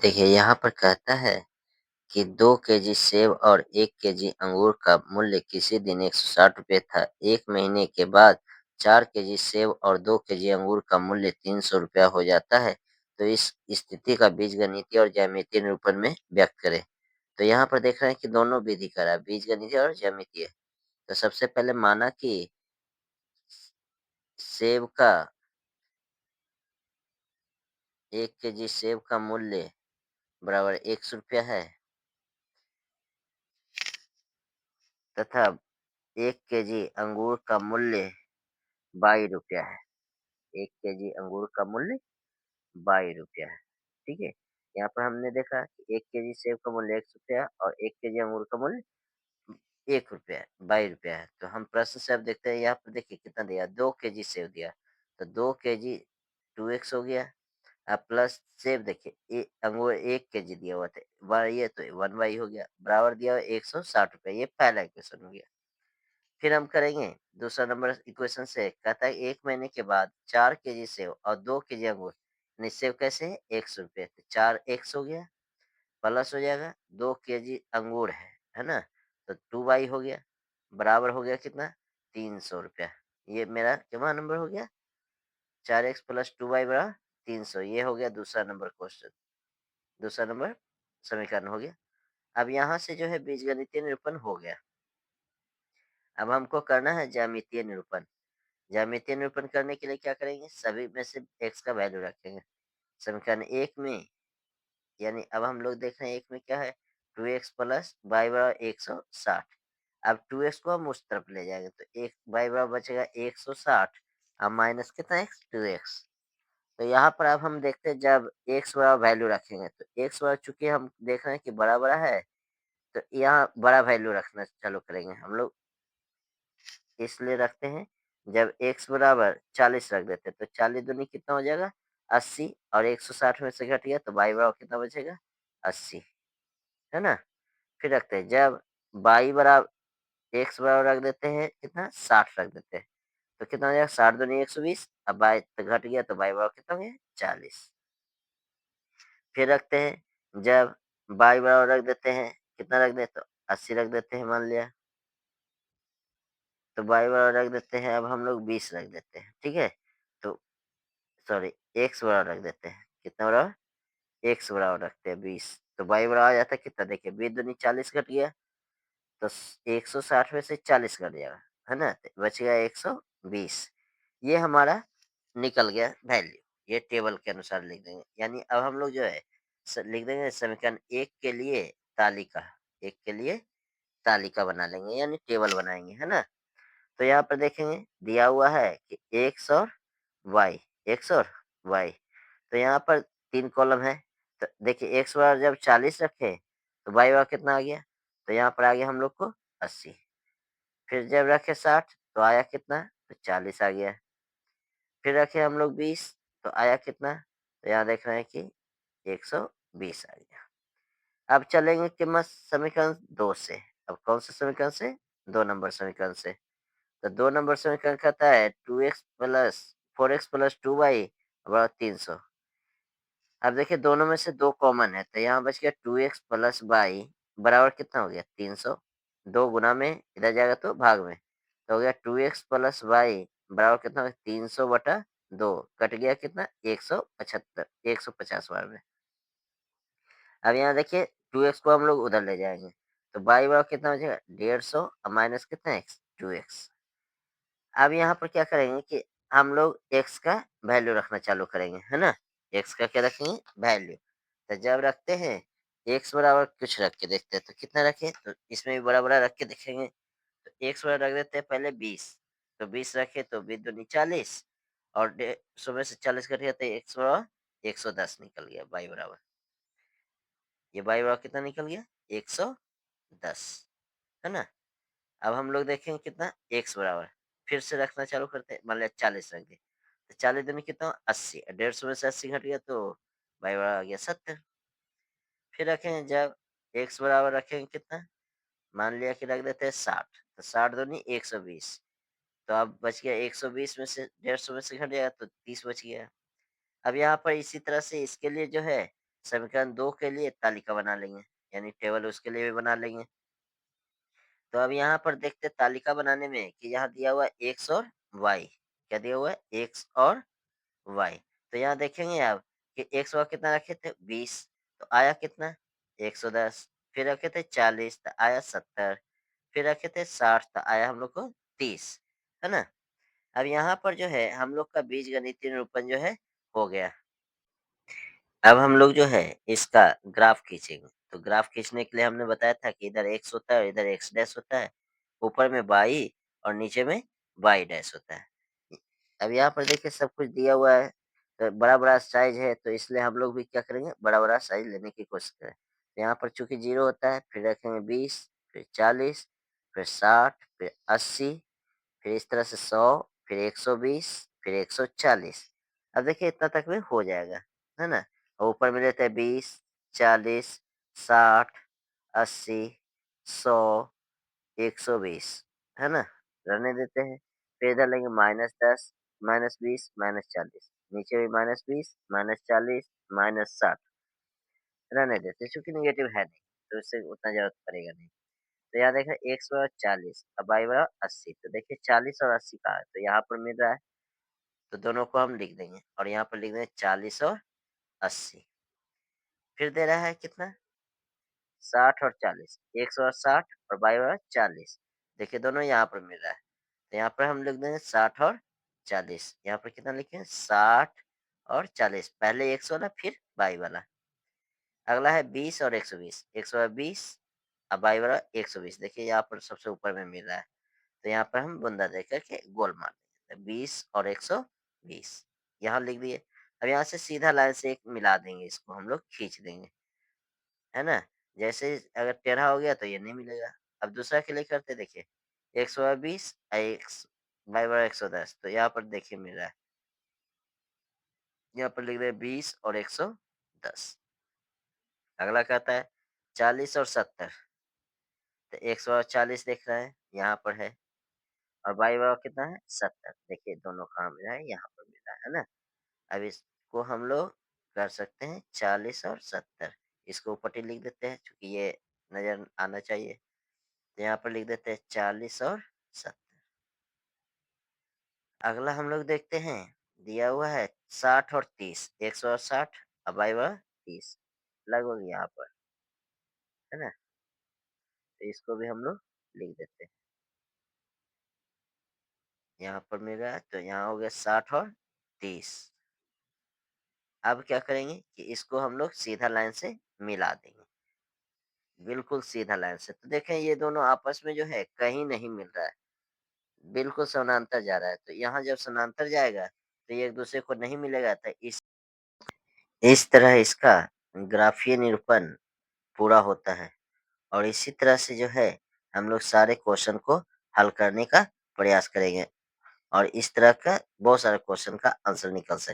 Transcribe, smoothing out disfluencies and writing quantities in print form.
देखिए, यहाँ पर कहता है कि 2 केजी सेब और 1 केजी अंगूर का मूल्य किसी दिन ₹160 था। 1 महीने के बाद 4 केजी सेब और 2 केजी अंगूर का मूल्य ₹300 हो जाता है। तो इस स्थिति का बीजगणितीय और ज्यामितीय निरूपण में व्यक्त करें। तो यहाँ पर देख रहे हैं कि दोनों विधि करा है, बीजगणितीय और ज्यामितीय। तो सबसे पहले माना कि सेब का 1 केजी सेब का मूल्य बराबर ₹100 है तथा 1 केजी अंगूर का मूल्य ₹22 है। 1 केजी अंगूर का मूल्य ₹22 है। ठीक है? यहाँ पर हमने देखा कि 1 केजी सेब का मूल्य ₹100 और 1 केजी अंगूर का मूल्य ₹1 है, ₹22 है। तो हम प्रश्न से अब देखते हैं, यहाँ पर देखिए कितना दिया, 2 केजी सेब दिया। तो 2 केजी 2x हो गया। अब प्लस सेब देखिए, अंगूर 1 केजी दिया हुआ था। ये तो 1/, हो गया, बराबर दिया हुआ ₹160। ये पहला इक्वेशन हो गया। फिर हम करेंगे दूसरा नंबर इक्वेशन से, कहता है 1 महीने के बाद 4 केजी सेब और 2 केजी अंगूर, यानी सेब कैसे है ₹100, तो 4x हो गया, प्लस हो जाएगा 2 केजी अंगूर है ना? तो 2y हो गया, बराबर हो गया कितना, ₹300। ये मेरा कितना नंबर हो गया, 4x प्लस 2y बराबर 300। ये हो गया दूसरा नंबर क्वेश्चन, दूसरा नंबर समीकरण हो गया। अब यहाँ से जो है बीजगणितीय निरूपण हो गया। अब हमको करना है ज्यामितीय निरूपण। ज्यामितीय निरूपण करने के लिए क्या करेंगे, सभी में से x का वैल्यू रखेंगे। समीकरण 1 में, यानी अब हम लोग देख रहे हैं 1 में क्या है, 2x प्लस वाई बराबर 160। अब 2x को हम उस तरफ ले जाएंगे तो एक वाई बराबर बचेगा 160, अब माइनस कितना x, 2x। तो यहाँ पर अब हम देखते हैं जब x बराबर वैल्यू रखेंगे तो x बराबर, चूंकि हम देख रहे हैं कि बड़ा बड़ा है, तो यहाँ बड़ा वैल्यू रखना चालू करेंगे हम लोग। इसलिए रखते हैं, जब x बराबर 40 रख देते हैं तो 40 दूनी कितना हो जाएगा, 80, और 160 में से घट गया तो y बराबर कितना बचेगा, 80, है ना? फिर रखते हैं, जब y बराबर x बराबर रख देते हैं कितना, 60 रख देते हैं, तो कितना हो जाएगा, 60 दूनी 120, अब y तो घट गया तो y बराबर कितना हो गया, 40। फिर रखते हैं, जब y बराबर रख देते हैं, कितना रख देते, तो 80 रख देते हैं मान लिया, तो y बराबर रख देते हैं, अब हम लोग 20 रख देते हैं, ठीक है? तो सॉरी, x बराबर रख देते हैं, कितना बराबर, x बराबर रखते हैं 20, तो y बराबर आ जाता है कितना, देखिए 20 दूनी 40 घट गया, तो 160 में से 40 घट जाएगा, है ना? तो बच गया 120। ये हमारा निकल गया वैल्यू। ये टेबल के अनुसार लिख देंगे, यानी अब हम लोग जो है लिख देंगे समीकरण 1 के लिए तालिका, 1 के लिए तालिका बना लेंगे, यानी टेबल बनाएंगे, है ना? तो यहाँ पर देखेंगे दिया हुआ है कि एक्स और वाई, एक्स और वाई। तो यहाँ पर 3 कॉलम है। तो देखिए एक्स बार जब 40 रखे तो वाई बार कितना आ गया, तो यहाँ पर आ गया हम लोग को 80। फिर जब रखे 60 तो आया कितना, तो 40 आ गया। फिर रखे हम लोग 20 तो आया कितना, तो यहाँ देख रहे हैं कि 120 आ गया। अब चलेंगे कीमत समीकरण 2 से। अब कौन से समीकरण से, 2 नंबर समीकरण से। तो 2 नंबर समीकरण कहता है 2x plus 4x plus 2y बराबर 300। अब देखिए दोनों में से 2 कॉमन है, तो यहाँ बच गया 2x प्लस वाई बराबर कितना हो गया, 300। 2 गुना में इधर जाएगा तो भाग में, तो हो गया 2x प्लस वाई बराबर कितना हो गया, 300/2, कट गया कितना, 175, 150 बार में। अब यहाँ देखिए 2x को हम लोग उधर ले जाएंगे, तो वाई बराबर कितना बचेगा, 150, और माइनस कितना x, 2x। अब यहाँ पर क्या करेंगे कि हम लोग x का वैल्यू रखना चालू करेंगे, है ना? x का क्या रखेंगे, वैल्यू। तो जब रखते हैं x बराबर कुछ रख के देखते हैं, तो कितना रखें, तो इसमें भी बड़ा बड़ा रख के देखेंगे। तो x बराबर रख देते हैं पहले 20, तो 20 रखे तो 20 दूनी 40, और 150 में से 40 कट गया तो x बराबर 110 निकल गया, y बराबर, ये y बराबर कितना निकल गया, 110, है ना? अब हम लोग देखेंगे कितना, x बराबर, फिर से रखना चालू करते हैं, मान लिया 40 रख दिए, तो 40 दूनी कितना, 80, 150 में से 80 घट गया तो y बराबर आ गया 70। फिर रखेंगे, जब x बराबर रखेंगे कितना, मान लिया कि रख देते हैं 60, तो 60 दूनी 120, तो अब बच गया 120 में से 150 में से घट गया तो 30 बच गया। अब यहाँ पर इसी तरह से इसके लिए जो है समीकरण 2 के लिए तालिका बना लेंगे, यानी टेबल उसके लिए भी बना लेंगे। तो अब यहाँ पर देखते हैं तालिका बनाने में कि यहाँ दिया हुआ है एक्स और वाई। क्या दिया हुआ है? एक्स और वाई। तो यहाँ देखेंगे आप कि एक्स और कितना रखे थे? 20। तो आया कितना? 110। फिर रखे थे 40 तो आया 70। फिर रखे थे 60 तो आया हम लोग को 30, है ना? अब यहाँ पर जो है हम लोग का बीजगणितीय निरूपण जो है हो गया। अब हम लोग जो है इसका ग्राफ खींचेंगे। तो ग्राफ खींचने के लिए हमने बताया था कि इधर एक्स होता है और इधर एक्स डैश होता है। ऊपर में वाई और नीचे में वाई डैश होता है। अब यहाँ पर देखिए सब कुछ दिया हुआ है। तो बड़ा-बड़ा साइज़ है तो इसलिए हम लोग भी क्या करेंगे बड़ा-बड़ा साइज़ लेने की कोशिश करें। तो यहाँ पर चूँकि 0 होता है फिर रखेंगे 20, फिर 40, फिर 60, फिर 80, फिर इस तरह से 100, फिर 120, फिर 140। अब देखिए इतना तक में हो जाएगा, है ना? और ऊपर में रहता है 20, 40, 60, 80, 100, 120, है ना? रहने देते हैं। फिर इधर लेंगे -10, -20, -40। नीचे भी -20, -40, -60 रहने देते हैं, चूँकि नेगेटिव है नहीं, तो इससे उतना ज़रूरत पड़ेगा नहीं। तो यहाँ देखिए 140 अब y बराबर 80। तो देखिए 40 और 80 कहाँ है? तो यहाँ पर मिल रहा है, तो दोनों को हम लिख देंगे और यहाँ पर लिख देंगे 40 और 80। फिर दे रहा है कितना? 60 और 40, 160 और y बराबर 40। देखिए दोनों यहाँ पर मिल रहा है। तो यहाँ पर हम लिख देंगे 60 और 40। यहाँ पर कितना लिखें? 60 और 40। पहले 100 वाला फिर y वाला। अगला है 20 और 120। 120 अब y बराबर 120। देखिए यहाँ पर सबसे ऊपर में मिल रहा है। तो यहाँ पर हम बूंदा दे करके गोल मार देंगे। तो 20 और 120 यहाँ लिख दिए। अब यहाँ से सीधा लाइन से एक मिला देंगे, इसको हम लोग खींच देंगे, है ना? जैसे अगर टेढ़ा हो गया तो ये नहीं मिलेगा। अब दूसरा के लिए करते देखिए 120 एक्स वाई बराबर 110। तो यहाँ पर देखिए मिल रहा है। यहाँ पर लिख रहे हैं 20 और 110। अगला कहता है 40 और 70। तो 140 दिख रहा है, यहाँ पर है। और वाई बराबर कितना है? 70। देखिए दोनों कहाँ मिल रहा है? यहाँ पर मिल रहा है ना? अब इसको हम लोग कर सकते हैं 40 और 70। इसको ऊपर ही लिख देते हैं क्योंकि ये नज़र आना चाहिए। तो यहाँ पर लिख देते हैं 40 और 70। अगला हम लोग देखते हैं, दिया हुआ है 60 और 30। 160 अब वाई बराबर 30 लगभग यहाँ पर, है ना? तो इसको भी हम लोग लिख देते हैं। यहाँ पर मिल रहा है तो यहाँ हो गया 60 और 30। अब क्या करेंगे कि इसको हम लोग सीधा लाइन से मिला देंगे, बिल्कुल सीधा लाइन से। तो देखें ये दोनों आपस में जो है कहीं नहीं मिल रहा है, बिल्कुल समानांतर जा रहा है। तो यहाँ जब समानांतर जाएगा तो ये एक दूसरे को नहीं मिलेगा। तो इस तरह इसका ग्राफीय निरूपण पूरा होता है और इसी तरह से जो है हम लोग सारे क्वेश्चन को हल करने का प्रयास करेंगे और इस तरह का बहुत सारे क्वेश्चन का आंसर निकल सके।